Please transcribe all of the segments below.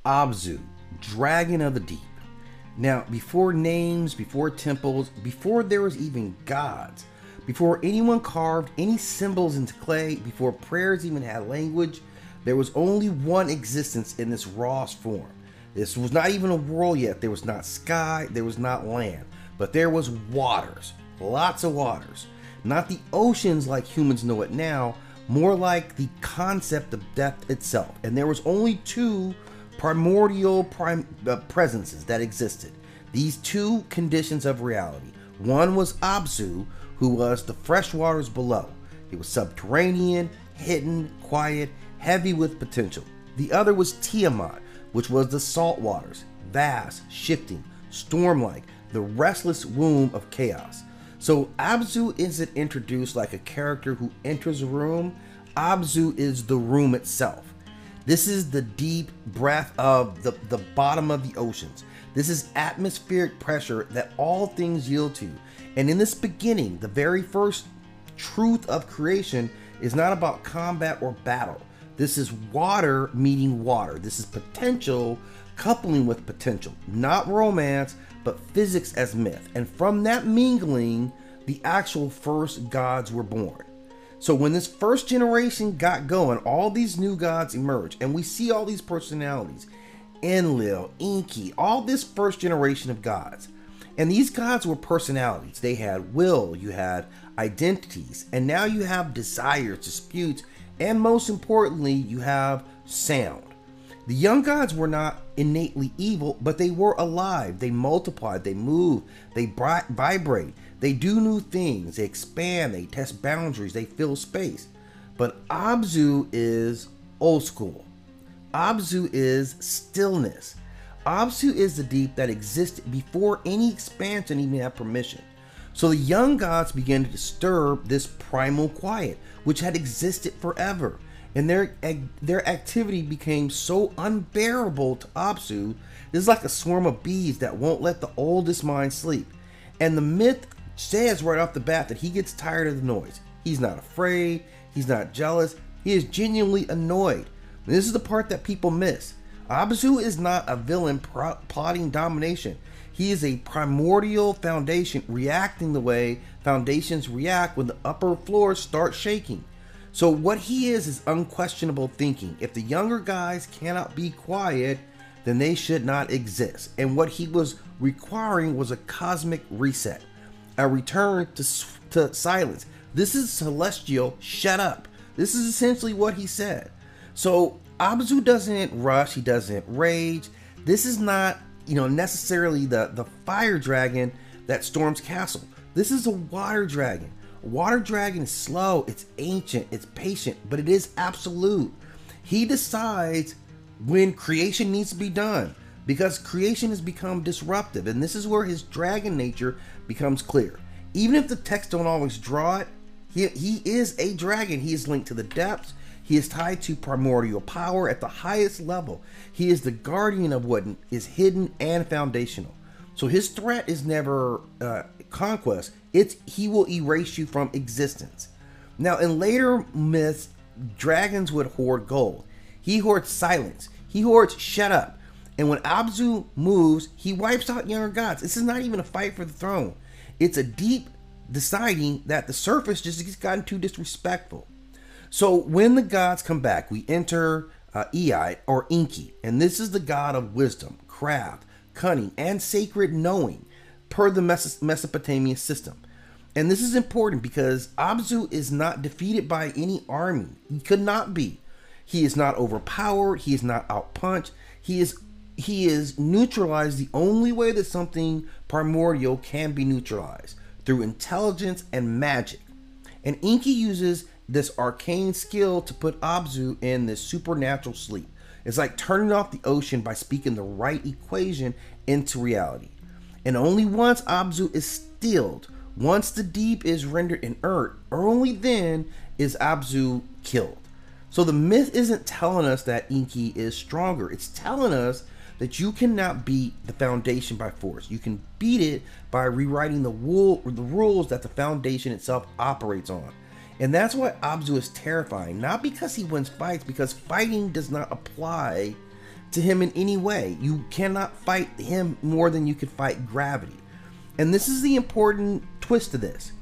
Abzu, dragon of the deep. Now, before names, before temples, before there was even gods, before anyone carved any symbols into clay, before prayers even had language, there was only one existence in this rawest form. This was not even a world yet. There was not sky, there was not land, but there was waters, lots of waters. Not the oceans like humans know it now, more like the concept of depth itself. And there was only two primordial presences that existed. These two conditions of reality. One was Abzu, who was the fresh waters below. He was subterranean, hidden, quiet, heavy with potential. The other was Tiamat, which was the salt waters, vast, shifting, storm-like, the restless womb of chaos. So Abzu isn't introduced like a character who enters a room. Abzu is the room itself. This is the deep breath of the bottom of the oceans. This is atmospheric pressure that all things yield to. And in this beginning, the very first truth of creation is not about combat or battle. This is water meeting water. This is potential coupling with potential, not romance, but physics as myth. And from that mingling, the actual first gods were born. So when this first generation got going, all these new gods emerged, and we see all these personalities, Enlil, Enki, all this first generation of gods. And these gods were personalities. They had will, you had identities, and now you have desires, disputes, and most importantly, you have sound. The young gods were not innately evil, but they were alive. They multiplied, they move, they vibrate, they do new things, they expand, they test boundaries, they fill space. But Abzu is old school. Abzu is stillness. Apsu is the deep that existed before any expansion even had permission. So the young gods began to disturb this primal quiet, which had existed forever. And their activity became so unbearable to Apsu. This is like a swarm of bees that won't let the oldest mind sleep. And the myth says right off the bat that he gets tired of the noise. He's not afraid, he's not jealous, he is genuinely annoyed. And this is the part that people miss. Abzu is not a villain plotting domination. He is a primordial foundation reacting the way foundations react when the upper floors start shaking. So what he is unquestionable thinking. If the younger guys cannot be quiet, then they should not exist. And what he was requiring was a cosmic reset, a return to silence. This is celestial, shut up. This is essentially what he said. So Abzu doesn't rush, he doesn't rage. This is not, necessarily the fire dragon that storms castle. This is a water dragon. A water dragon is slow, it's ancient, it's patient, but it is absolute. He decides when creation needs to be done because creation has become disruptive, and this is where his dragon nature becomes clear. Even if the text don't always draw it, he is a dragon. He is linked to the depths. He is tied to primordial power at the highest level. He is the guardian of what is hidden and foundational. So his threat is never conquest. He will erase you from existence. Now, in later myths, dragons would hoard gold. He hoards silence. He hoards shut up. And when Abzu moves, he wipes out younger gods. This is not even a fight for the throne. It's a deep deciding that the surface just gets gotten too disrespectful. So when the gods come back, we enter Ei or Enki, and this is the god of wisdom, craft, cunning, and sacred knowing per the Mesopotamian system. And this is important because Abzu is not defeated by any army. He could not be. He is not overpowered. He is not outpunched. He is neutralized the only way that something primordial can be neutralized, through intelligence and magic. And Enki uses this arcane skill to put Abzu in this supernatural sleep. It's like turning off the ocean by speaking the right equation into reality. And only once Abzu is stilled, once the deep is rendered inert, only then is Abzu killed. So the myth isn't telling us that Enki is stronger. It's telling us that you cannot beat the foundation by force. You can beat it by rewriting the rules that the foundation itself operates on. And that's why Abzu is terrifying. Not because he wins fights, because fighting does not apply to him in any way. You cannot fight him more than you could fight gravity. And this is the important twist to this.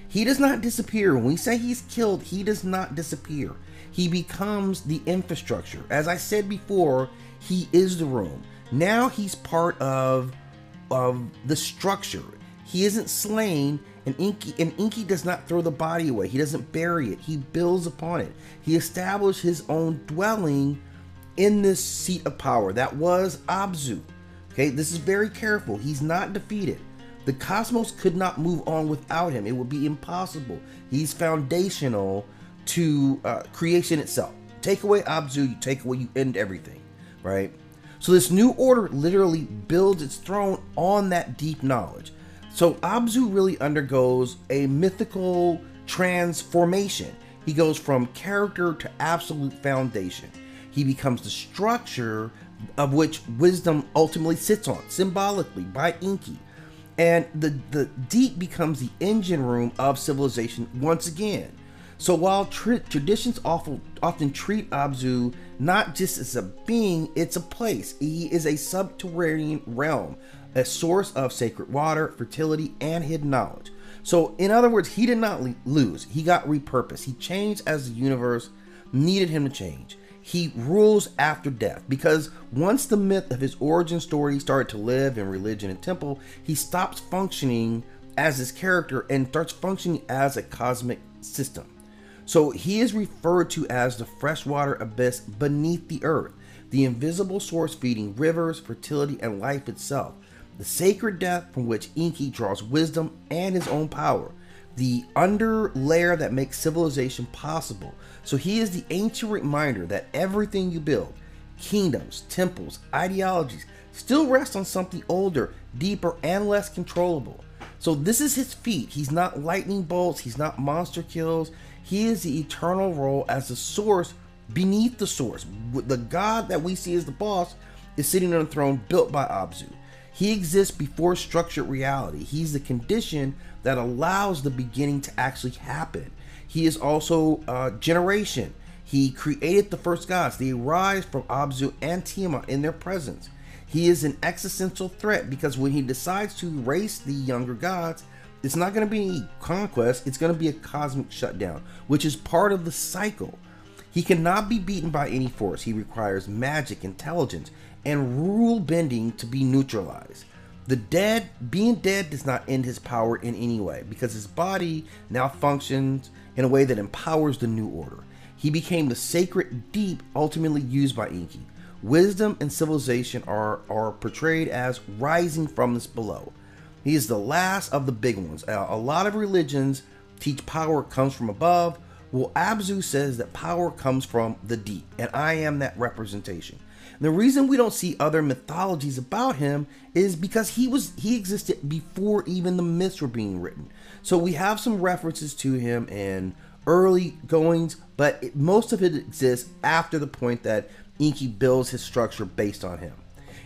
He does not disappear. When we say he's killed, he does not disappear. He becomes the infrastructure. As I said before, he is the room. Now he's part of the structure. He isn't slain, and Enki does not throw the body away. He doesn't bury it. He builds upon it. He established his own dwelling in this seat of power. That was Abzu. Okay, this is very careful. He's not defeated. The cosmos could not move on without him. It would be impossible. He's foundational to creation itself. Take away Abzu, you take away, you end everything, right? So this new order literally builds its throne on that deep knowledge. So Abzu really undergoes a mythical transformation. He goes from character to absolute foundation. He becomes the structure of which wisdom ultimately sits on, symbolically by Enki. And the deep becomes the engine room of civilization once again. So while traditions often treat Abzu not just as a being, it's a place. He is a subterranean realm, a source of sacred water, fertility, and hidden knowledge. So in other words, he did not lose. He got repurposed. He changed as the universe needed him to change. He rules after death, because once the myth of his origin story started to live in religion and temple, he stops functioning as his character and starts functioning as a cosmic system. So he is referred to as the freshwater abyss beneath the earth, the invisible source feeding rivers, fertility, and life itself, the sacred depth from which Enki draws wisdom and his own power, the under layer that makes civilization possible. So he is the ancient reminder that everything you build, kingdoms, temples, ideologies, still rest on something older, deeper, and less controllable. So this is his feat. He's not lightning bolts, he's not monster kills. He is the eternal role as the source beneath the source. The god that we see as the boss is sitting on a throne built by Abzu. He exists before structured reality. He's the condition that allows the beginning to actually happen. He is also generation. He created the first gods. They arise from Abzu and Tiamat in their presence. He is an existential threat because when he decides to erase the younger gods, it's not going to be conquest, it's going to be a cosmic shutdown, which is part of the cycle. He cannot be beaten by any force. He requires magic, intelligence, and rule bending to be neutralized. Being dead does not end his power in any way, because his body now functions in a way that empowers the new order. He became the sacred deep ultimately used by Enki. Wisdom and civilization are portrayed as rising from this below. He is the last of the big ones. A lot of religions teach power comes from above. Well, Abzu says that power comes from the deep, and I am that representation. And the reason we don't see other mythologies about him is because he existed before even the myths were being written. So we have some references to him in early goings, but most of it exists after the point that Enki builds his structure based on him.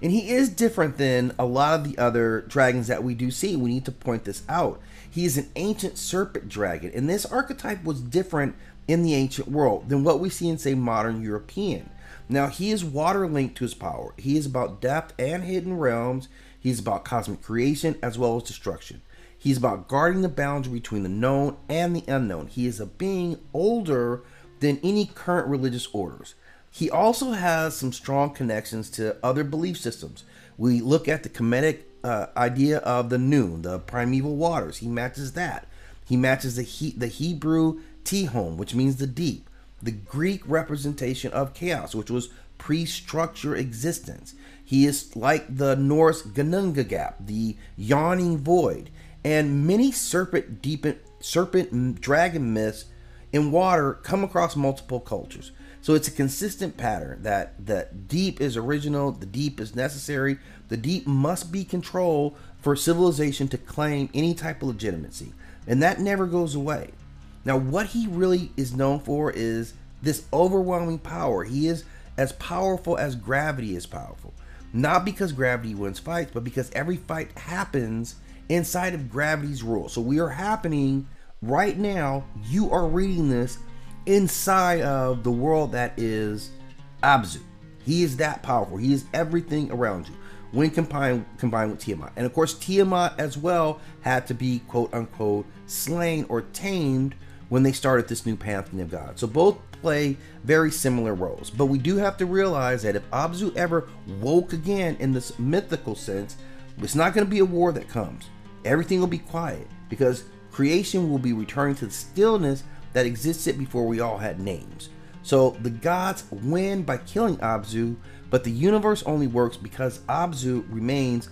And he is different than a lot of the other dragons that we do see. We need to point this out. He is an ancient serpent dragon, and this archetype was different in the ancient world than what we see in, say, modern European. Now, he is water linked to his power. He is about depth and hidden realms. He's about cosmic creation as well as destruction. He's about guarding the boundary between the known and the unknown. He is a being older than any current religious orders. He also has some strong connections to other belief systems. We look at the Kemetic idea of the noon, the primeval waters. He matches that. He matches the Hebrew Tihom, which means the deep. The Greek representation of chaos, which was pre-structure existence. He is like the Norse Gununga gap, the yawning void, and many serpent dragon myths in water come across multiple cultures. So it's a consistent pattern that deep is original, the deep is necessary, the deep must be controlled for civilization to claim any type of legitimacy. And that never goes away. Now, what he really is known for is this overwhelming power. He is as powerful as gravity is powerful. Not because gravity wins fights, but because every fight happens inside of gravity's rule. So we are happening right now. You are reading this inside of the world that is Abzu. He is that powerful. He is everything around you when combined with Tiamat. And of course, Tiamat as well had to be quote unquote slain or tamed when they started this new pantheon of gods. So both play very similar roles. But we do have to realize that if Abzu ever woke again in this mythical sense, it's not going to be a war that comes. Everything will be quiet because creation will be returning to the stillness that existed before we all had names. So the gods win by killing Abzu, but the universe only works because Abzu remains